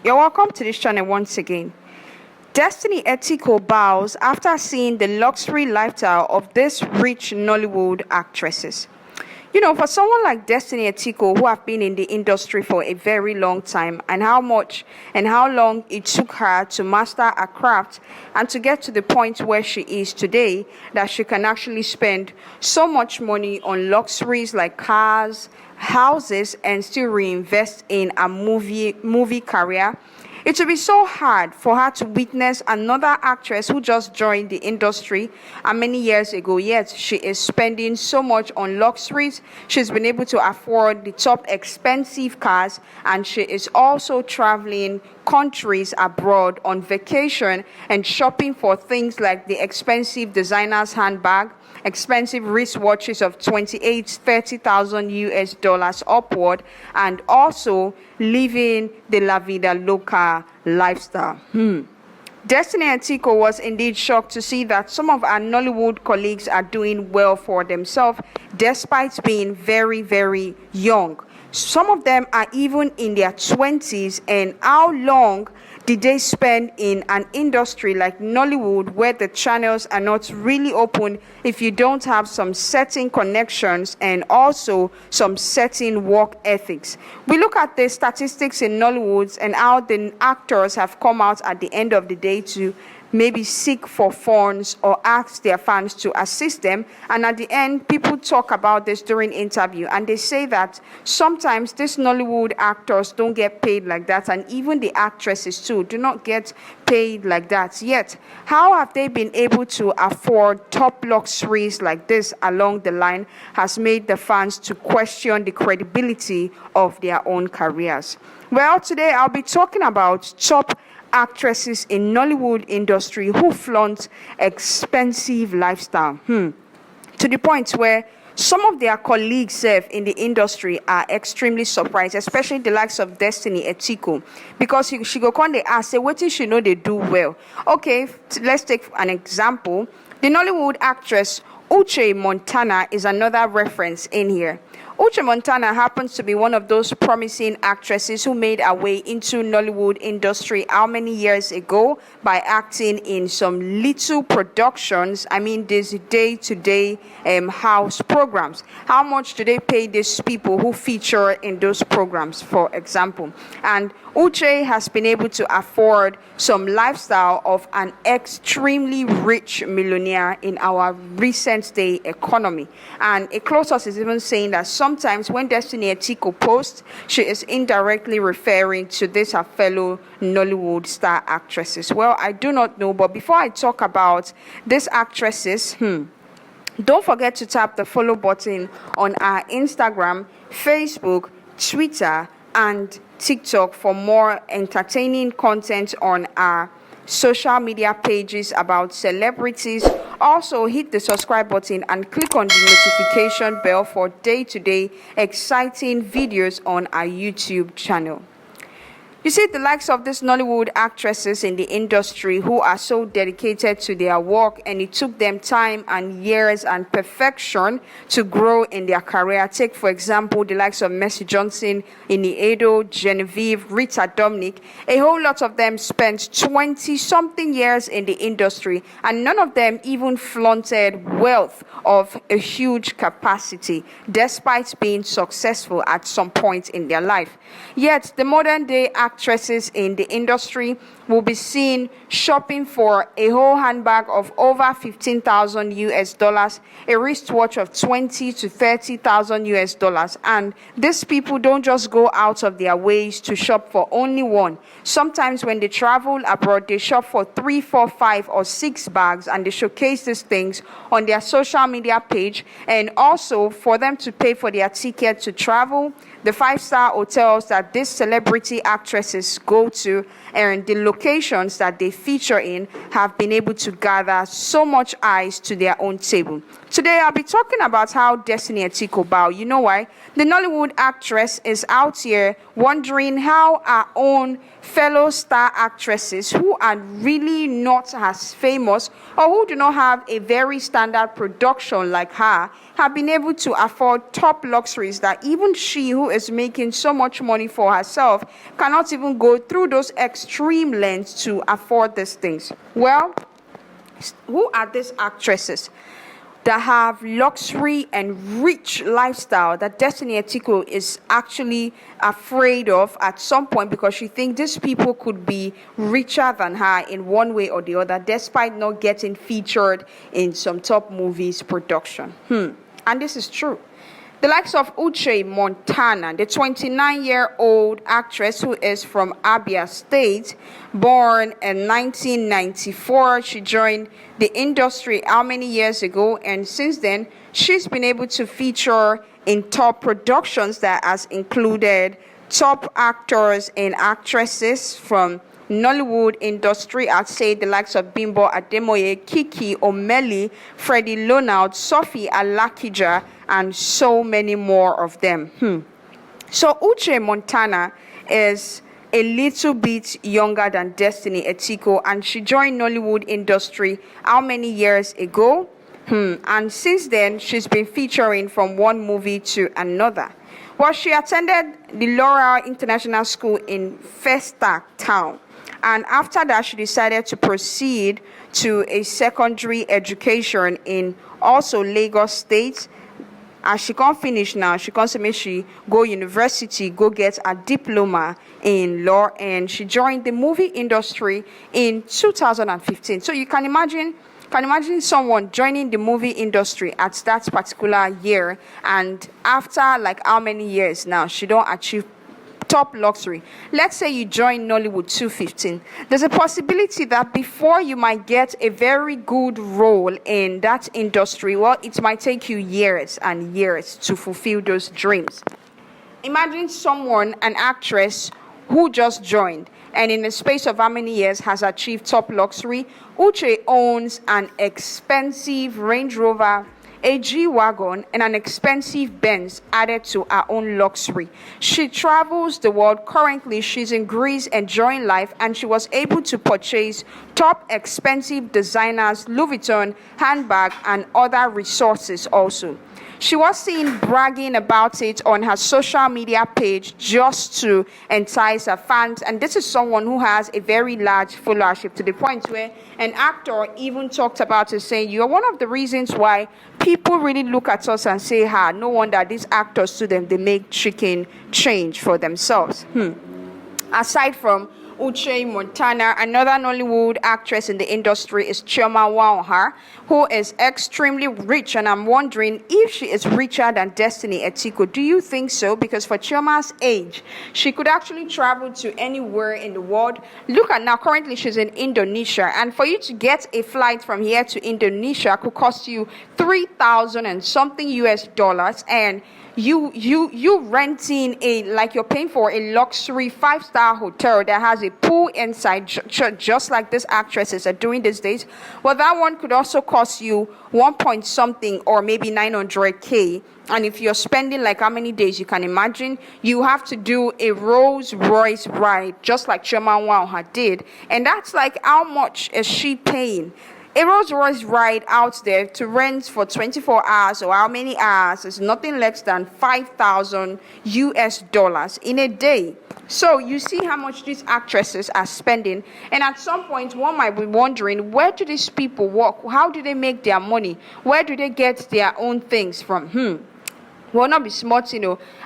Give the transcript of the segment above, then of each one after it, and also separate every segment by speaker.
Speaker 1: You're welcome to this channel once again. Destiny Etiko bows after seeing the luxury lifestyle of these rich Nollywood actresses. You know, for someone like Destiny Etiko, who have been in the industry for a very long time, and how long it took her to master a craft and to get to the point where she is today, that she can actually spend so much money on luxuries like cars, houses, and still reinvest in a movie career. It would be so hard for her to witness another actress who just joined the industry many years ago, yet she is spending so much on luxuries. She's been able to afford the top expensive cars, and she is also traveling countries abroad on vacation and shopping for things like the expensive designer's handbag, expensive wristwatches of 28,000 to 30,000 US dollars upward, and also living the La Vida Loca lifestyle. Destiny Etiko was indeed shocked to see that some of our Nollywood colleagues are doing well for themselves despite being very, very young. Some of them are even in their 20s, and how long did they spend in an industry like Nollywood where the channels are not really open if you don't have some certain connections and also some certain work ethics? We look at the statistics in Nollywood and how the actors have come out at the end of the day to maybe seek for funds or ask their fans to assist them, and at the end people talk about this during interview, and they say that sometimes these Nollywood actors don't get paid like that, and even the actresses too do not get paid like that. Yet how have they been able to afford top luxuries like this along the line has made the fans to question the credibility of their own careers. Well, today I'll be talking about top actresses in Nollywood industry who flaunt expensive lifestyle, to the point where some of their colleagues in the industry are extremely surprised, especially the likes of Destiny Etiko, because she go come they ask, say, what did she know they do well? Okay, let's take an example. The Nollywood actress Uche Montana is another reference in here. Uche Montana happens to be one of those promising actresses who made her way into Nollywood industry how many years ago by acting in some little productions. I mean, these day-to-day house programs. How much do they pay these people who feature in those programs, for example? And Uche has been able to afford some lifestyle of an extremely rich millionaire in our recent day economy. And a close source is even saying that sometimes when Destiny Etiko posts, she is indirectly referring to this her fellow Nollywood star actresses. Well, I do not know, but before I talk about these actresses, don't forget to tap the follow button on our Instagram, Facebook, Twitter, and TikTok for more entertaining content on our social media pages about celebrities. Also, hit the subscribe button and click on the notification bell for day-to-day exciting videos on our YouTube channel. You see, the likes of these Nollywood actresses in the industry who are so dedicated to their work, and it took them time and years and perfection to grow in their career. Take, for example, the likes of Mercy Johnson, Edo, Genevieve, Rita Dominic. A whole lot of them spent 20-something years in the industry, and none of them even flaunted wealth of a huge capacity, despite being successful at some point in their life. Yet, the modern-day actresses in the industry will be seen shopping for a whole handbag of over 15,000 US dollars, a wristwatch of 20 to 30,000 US dollars. And these people don't just go out of their ways to shop for only one. Sometimes when they travel abroad, they shop for 3, 4, 5, or 6 bags, and they showcase these things on their social media page. And also for them to pay for their ticket to travel, the 5-star hotels that these celebrity actresses go to and the locations that they feature in have been able to gather so much eyes to their own table. Today, I'll be talking about how Destiny Etiko bow. You know why? The Nollywood actress is out here wondering how our own fellow star actresses who are really not as famous or who do not have a very standard production like her have been able to afford top luxuries that even she, who is making so much money for herself, cannot not even go through those extreme lengths to afford these things? Well, who are these actresses that have luxury and rich lifestyle that Destiny Etiko is actually afraid of at some point, because she thinks these people could be richer than her in one way or the other, despite not getting featured in some top movies production? And this is true. The likes of Uche Montana, the 29-year-old actress who is from Abia State, born in 1994. She joined the industry how many years ago? And since then, she's been able to feature in top productions that has included top actors and actresses from Nollywood industry. I'd say the likes of Bimbo Ademoye, Kiki Omeli, Freddie Lonald, Sophie Alakija, and so many more of them. So Uche Montana is a little bit younger than Destiny Etiko, and she joined Nollywood industry how many years ago? And since then, she's been featuring from one movie to another. Well, she attended the Laurel International School in Festac Town. And after that, she decided to proceed to a secondary education in also Lagos State. As she can't finish now, she can't say she go university, go get a diploma in law, and she joined the movie industry in 2015. So you can imagine someone joining the movie industry at that particular year, and after like how many years now, she don't achieve top luxury. Let's say you join Nollywood 215. There's a possibility that before you might get a very good role in that industry, well, it might take you years and years to fulfill those dreams. Imagine someone, an actress who just joined, and in the space of how many years has achieved top luxury. Uche owns an expensive Range Rover, a G-Wagon, and an expensive Benz added to her own luxury. She travels the world. Currently, she's in Greece enjoying life, and she was able to purchase top expensive designers, Louis Vuitton handbag, and other resources also. She was seen bragging about it on her social media page just to entice her fans. And this is someone who has a very large followership, to the point where an actor even talked about it, saying, "You are one of the reasons why people really look at us and say, no wonder these actors to them, they make chicken change for themselves." Aside from Uche Montana, another Nollywood actress in the industry is Chioma Waoha, who is extremely rich, and I'm wondering if she is richer than Destiny Etiko. Do you think so? Because for Chioma's age, she could actually travel to anywhere in the world. Look at now, currently she's in Indonesia, and for you to get a flight from here to Indonesia could cost you 3,000 and something US dollars, and you renting like you're paying for a luxury 5-star hotel that has a pool inside, just like these actresses are doing these days. Well, that one could also cost you 1 point something, or maybe 900K. And if you're spending like how many days, you can imagine you have to do a Rolls Royce ride, just like Chioma Waoha did. And that's like, how much is she paying? A Rolls Royce ride out there to rent for 24 hours or how many hours is nothing less than 5,000 US dollars in a day. So you see how much these actresses are spending. And at some point, one might be wondering, where do these people work? How do they make their money? Where do they get their own things from? Will not be smart,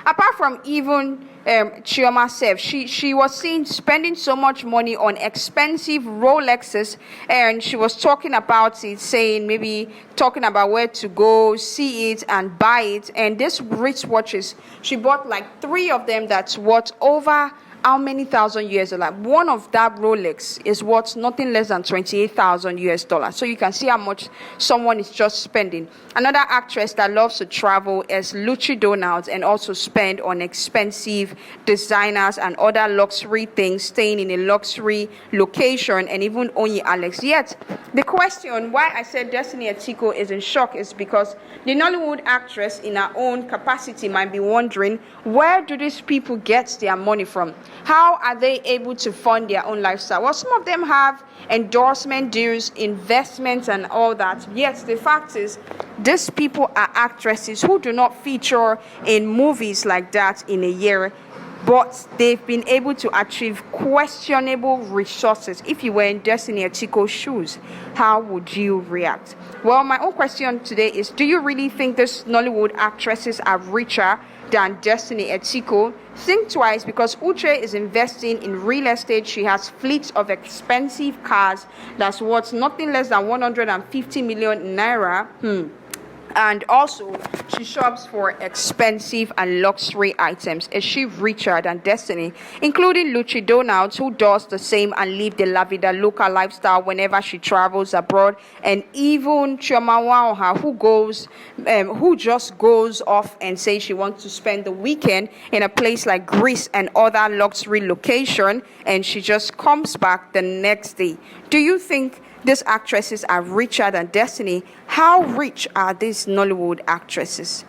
Speaker 1: Apart from even Chioma self, she was seen spending so much money on expensive Rolexes, and she was talking about it, saying maybe talking about where to go, see it, and buy it. And these wristwatches, she bought like 3 of them that's worth over how many thousand US dollars? One of that Rolex is worth nothing less than 28,000 US dollars. So you can see how much someone is just spending. Another actress that loves to travel is Luchi Donald, and also spend on expensive designers and other luxury things, staying in a luxury location, and even Onyi Alex. Yet, the question why I said Destiny Etiko is in shock is because the Nollywood actress in her own capacity might be wondering, where do these people get their money from? How are they able to fund their own lifestyle? Well, some of them have endorsement deals, investments, and all that. Yet the fact is, these people are actresses who do not feature in movies like that in a year. but they've been able to achieve questionable resources. If you were in Destiny Etiko's shoes, how would you react? Well, my own question today is, do you really think these Nollywood actresses are richer than Destiny Etiko? Think twice, because Uche is investing in real estate. She has fleets of expensive cars that's worth nothing less than 150 million naira. And also, she shops for expensive and luxury items. Is she richer than Destiny? Including Luchi Donalds, who does the same and live the La Vida Loca lifestyle whenever she travels abroad. And even Chioma Waoha, who just goes off and says she wants to spend the weekend in a place like Greece and other luxury location, and she just comes back the next day. Do you think these actresses are richer than Destiny? How rich are these Nollywood actresses?